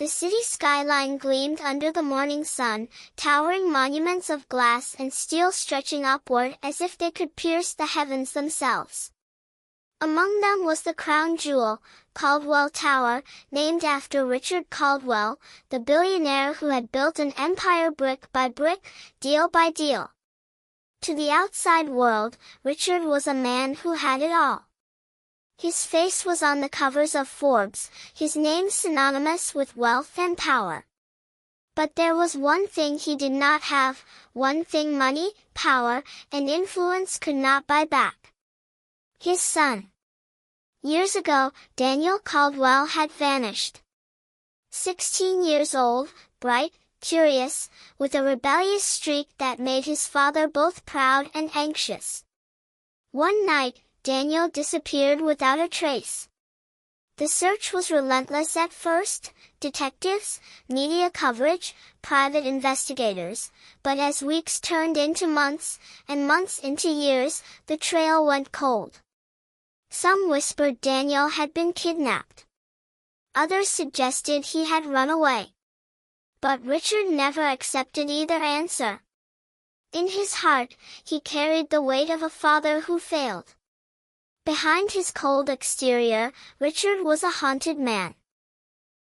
The city skyline gleamed under the morning sun, towering monuments of glass and steel stretching upward as if they could pierce the heavens themselves. Among them was the crown jewel, Caldwell Tower, named after Richard Caldwell, the billionaire who had built an empire brick by brick, deal by deal. To the outside world, Richard was a man who had it all. His face was on the covers of Forbes, his name synonymous with wealth and power. But there was one thing he did not have, one thing money, power, and influence could not buy back. His son. Years ago, Daniel Caldwell had vanished. 16 years old, bright, curious, with a rebellious streak that made his father both proud and anxious. One night, Daniel disappeared without a trace. The search was relentless at first, detectives, media coverage, private investigators, but as weeks turned into months, and months into years, the trail went cold. Some whispered Daniel had been kidnapped. Others suggested he had run away. But Richard never accepted either answer. In his heart, he carried the weight of a father who failed. Behind his cold exterior, Richard was a haunted man.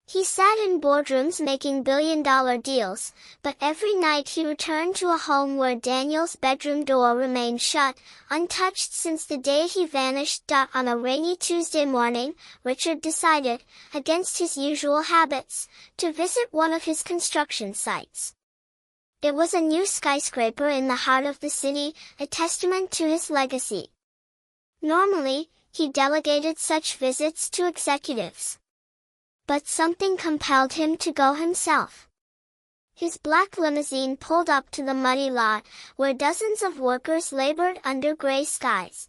He sat in boardrooms making billion-dollar deals, but every night he returned to a home where Daniel's bedroom door remained shut, untouched since the day he vanished. On a rainy Tuesday morning, Richard decided, against his usual habits, to visit one of his construction sites. It was a new skyscraper in the heart of the city, a testament to his legacy. Normally, he delegated such visits to executives. But something compelled him to go himself. His black limousine pulled up to the muddy lot, where dozens of workers labored under gray skies.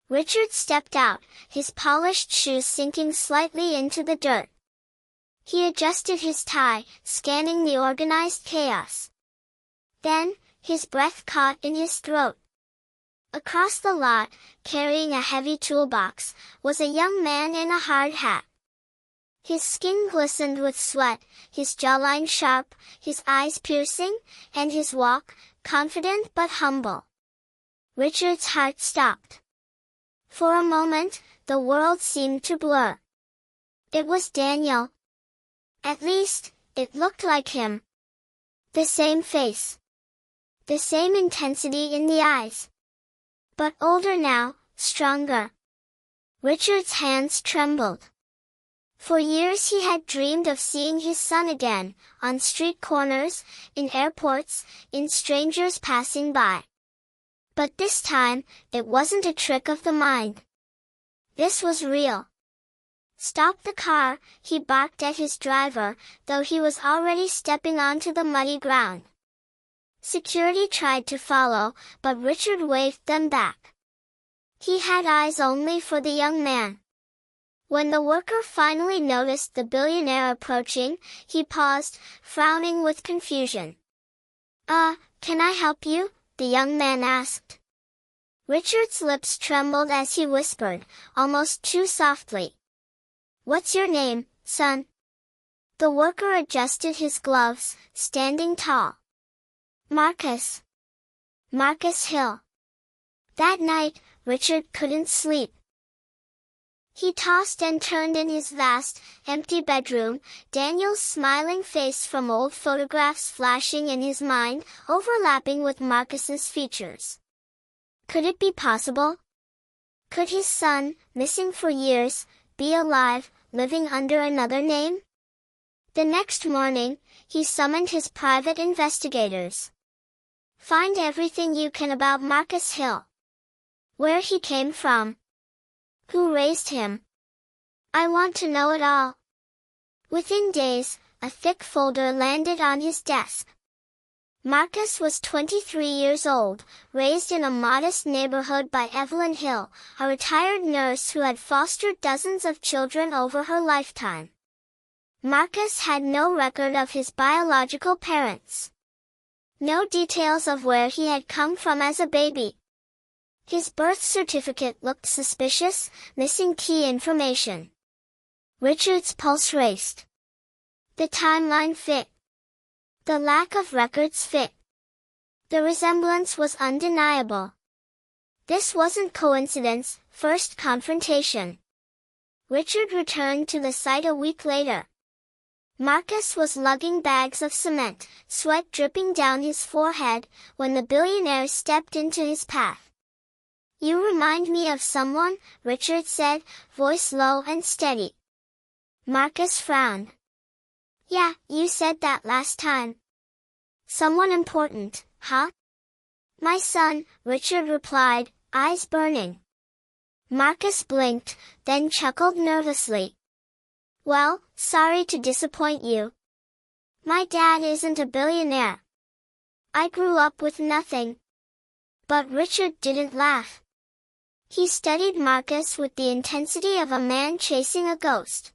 Richard stepped out, his polished shoes sinking slightly into the dirt. He adjusted his tie, scanning the organized chaos. Then, his breath caught in his throat. Across the lot, carrying a heavy toolbox, was a young man in a hard hat. His skin glistened with sweat, his jawline sharp, his eyes piercing, and his walk, confident but humble. Richard's heart stopped. For a moment, the world seemed to blur. It was Daniel. At least, it looked like him. The same face. The same intensity in the eyes. But older now, stronger. Richard's hands trembled. For years he had dreamed of seeing his son again, on street corners, in airports, in strangers passing by. But this time, it wasn't a trick of the mind. This was real. "Stop the car," he barked at his driver, though he was already stepping onto the muddy ground. Security tried to follow, but Richard waved them back. He had eyes only for the young man. When the worker finally noticed the billionaire approaching, he paused, frowning with confusion. Can I help you?" the young man asked. Richard's lips trembled as he whispered, almost too softly. "What's your name, son?" The worker adjusted his gloves, standing tall. "Marcus. Marcus Hill." That night, Richard couldn't sleep. He tossed and turned in his vast, empty bedroom, Daniel's smiling face from old photographs flashing in his mind, overlapping with Marcus's features. Could it be possible? Could his son, missing for years, be alive, living under another name? The next morning, he summoned his private investigators. "Find everything you can about Marcus Hill. Where he came from. Who raised him. I want to know it all." Within days, a thick folder landed on his desk. Marcus was 23 years old, raised in a modest neighborhood by Evelyn Hill, a retired nurse who had fostered dozens of children over her lifetime. Marcus had no record of his biological parents. No details of where he had come from as a baby. His birth certificate looked suspicious, missing key information. Richard's pulse raced. The timeline fit. The lack of records fit. The resemblance was undeniable. This wasn't coincidence. First confrontation. Richard returned to the site a week later. Marcus was lugging bags of cement, sweat dripping down his forehead, when the billionaire stepped into his path. "You remind me of someone," Richard said, voice low and steady. Marcus frowned. "Yeah, you said that last time." "Someone important, huh?" "My son," Richard replied, eyes burning. Marcus blinked, then chuckled nervously. "Well, sorry to disappoint you. My dad isn't a billionaire. I grew up with nothing." But Richard didn't laugh. He studied Marcus with the intensity of a man chasing a ghost.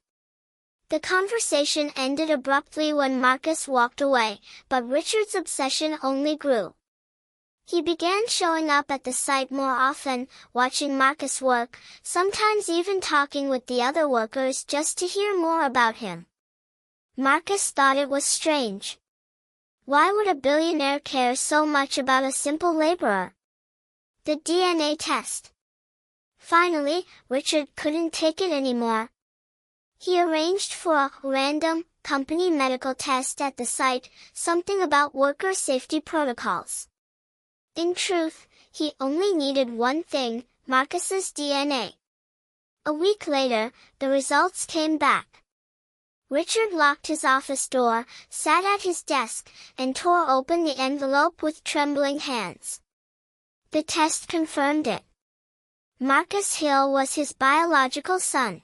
The conversation ended abruptly when Marcus walked away, but Richard's obsession only grew. He began showing up at the site more often, watching Marcus work, sometimes even talking with the other workers just to hear more about him. Marcus thought it was strange. Why would a billionaire care so much about a simple laborer? The DNA test. Finally, Richard couldn't take it anymore. He arranged for a random company medical test at the site, something about worker safety protocols. In truth, he only needed one thing, Marcus's DNA. A week later, the results came back. Richard locked his office door, sat at his desk, and tore open the envelope with trembling hands. The test confirmed it. Marcus Hill was his biological son.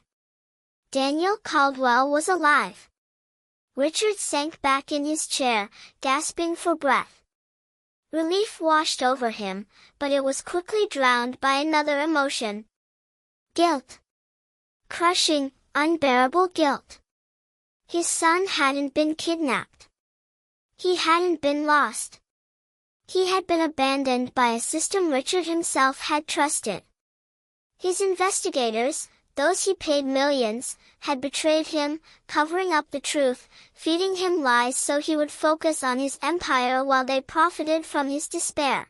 Daniel Caldwell was alive. Richard sank back in his chair, gasping for breath. Relief washed over him, but it was quickly drowned by another emotion. Guilt. Crushing, unbearable guilt. His son hadn't been kidnapped. He hadn't been lost. He had been abandoned by a system Richard himself had trusted. His investigators, those he paid millions, had betrayed him, covering up the truth, feeding him lies so he would focus on his empire while they profited from his despair.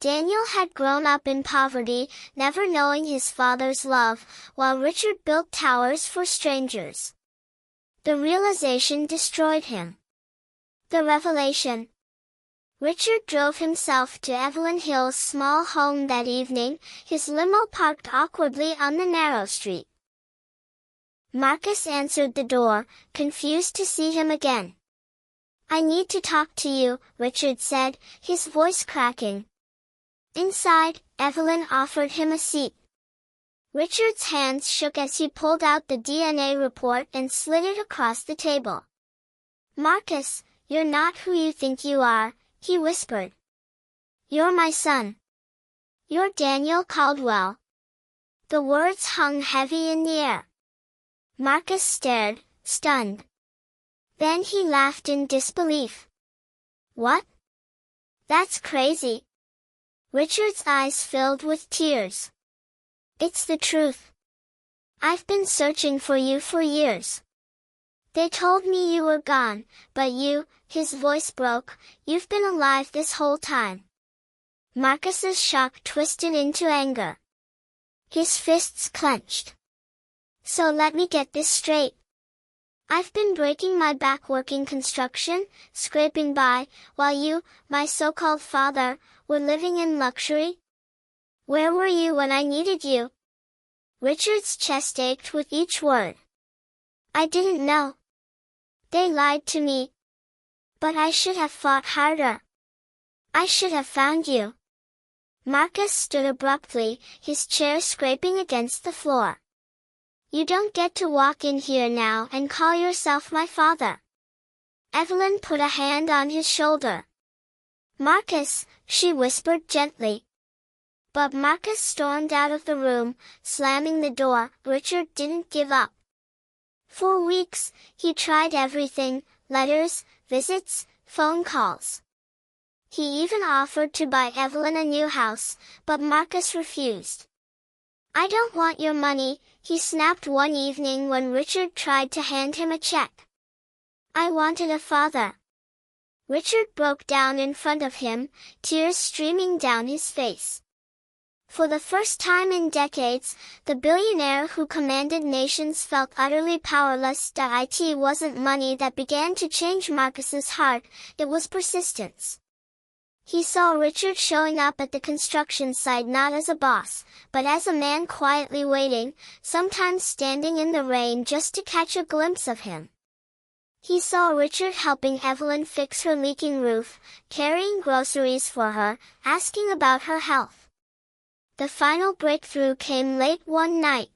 Daniel had grown up in poverty, never knowing his father's love, while Richard built towers for strangers. The realization destroyed him. The revelation. Richard drove himself to Evelyn Hill's small home that evening, his limo parked awkwardly on the narrow street. Marcus answered the door, confused to see him again. "I need to talk to you," Richard said, his voice cracking. Inside, Evelyn offered him a seat. Richard's hands shook as he pulled out the DNA report and slid it across the table. "Marcus, you're not who you think you are," he whispered. "You're my son. You're Daniel Caldwell." The words hung heavy in the air. Marcus stared, stunned. Then he laughed in disbelief. "What? That's crazy." Richard's eyes filled with tears. "It's the truth. I've been searching for you for years. They told me you were gone, but you," his voice broke, "you've been alive this whole time." Marcus's shock twisted into anger. His fists clenched. "So let me get this straight. I've been breaking my back working construction, scraping by, while you, my so-called father, were living in luxury? Where were you when I needed you?" Richard's chest ached with each word. "I didn't know. They lied to me. But I should have fought harder. I should have found you." Marcus stood abruptly, his chair scraping against the floor. "You don't get to walk in here now and call yourself my father." Evelyn put a hand on his shoulder. "Marcus," she whispered gently. But Marcus stormed out of the room, slamming the door. Richard didn't give up. For weeks, he tried everything, letters, visits, phone calls. He even offered to buy Evelyn a new house, but Marcus refused. "I don't want your money," he snapped one evening when Richard tried to hand him a check. I wanted a father. Richard broke down in front of him, tears streaming down his face. For the first time in decades, the billionaire who commanded nations felt utterly powerless. It wasn't money that began to change Marcus's heart, it was persistence. He saw Richard showing up at the construction site not as a boss, but as a man quietly waiting, sometimes standing in the rain just to catch a glimpse of him. He saw Richard helping Evelyn fix her leaking roof, carrying groceries for her, asking about her health. The final breakthrough came late one night.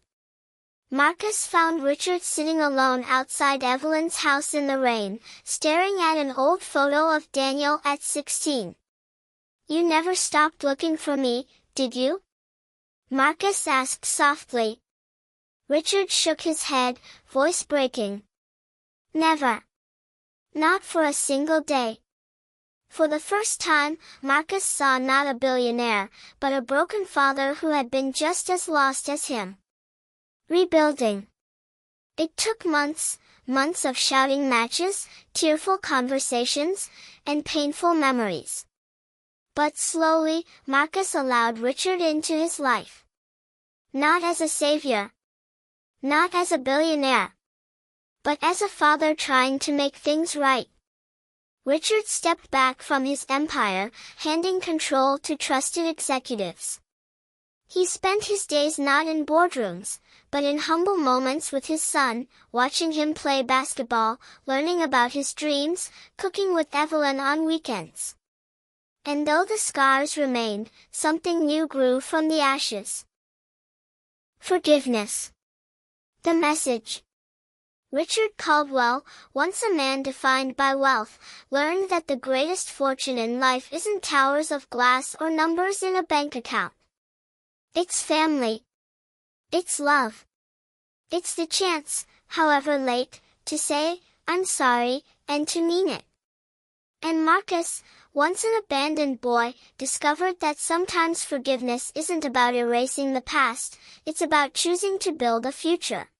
Marcus found Richard sitting alone outside Evelyn's house in the rain, staring at an old photo of Daniel at 16. "You never stopped looking for me, did you?" Marcus asked softly. Richard shook his head, voice breaking. "Never. Not for a single day." For the first time, Marcus saw not a billionaire, but a broken father who had been just as lost as him. Rebuilding. It took months of shouting matches, tearful conversations, and painful memories. But slowly, Marcus allowed Richard into his life. Not as a savior. Not as a billionaire. But as a father trying to make things right. Richard stepped back from his empire, handing control to trusted executives. He spent his days not in boardrooms, but in humble moments with his son, watching him play basketball, learning about his dreams, cooking with Evelyn on weekends. And though the scars remained, something new grew from the ashes. Forgiveness. The message. Richard Caldwell, once a man defined by wealth, learned that the greatest fortune in life isn't towers of glass or numbers in a bank account. It's family. It's love. It's the chance, however late, to say, "I'm sorry," and to mean it. And Marcus, once an abandoned boy, discovered that sometimes forgiveness isn't about erasing the past, it's about choosing to build a future.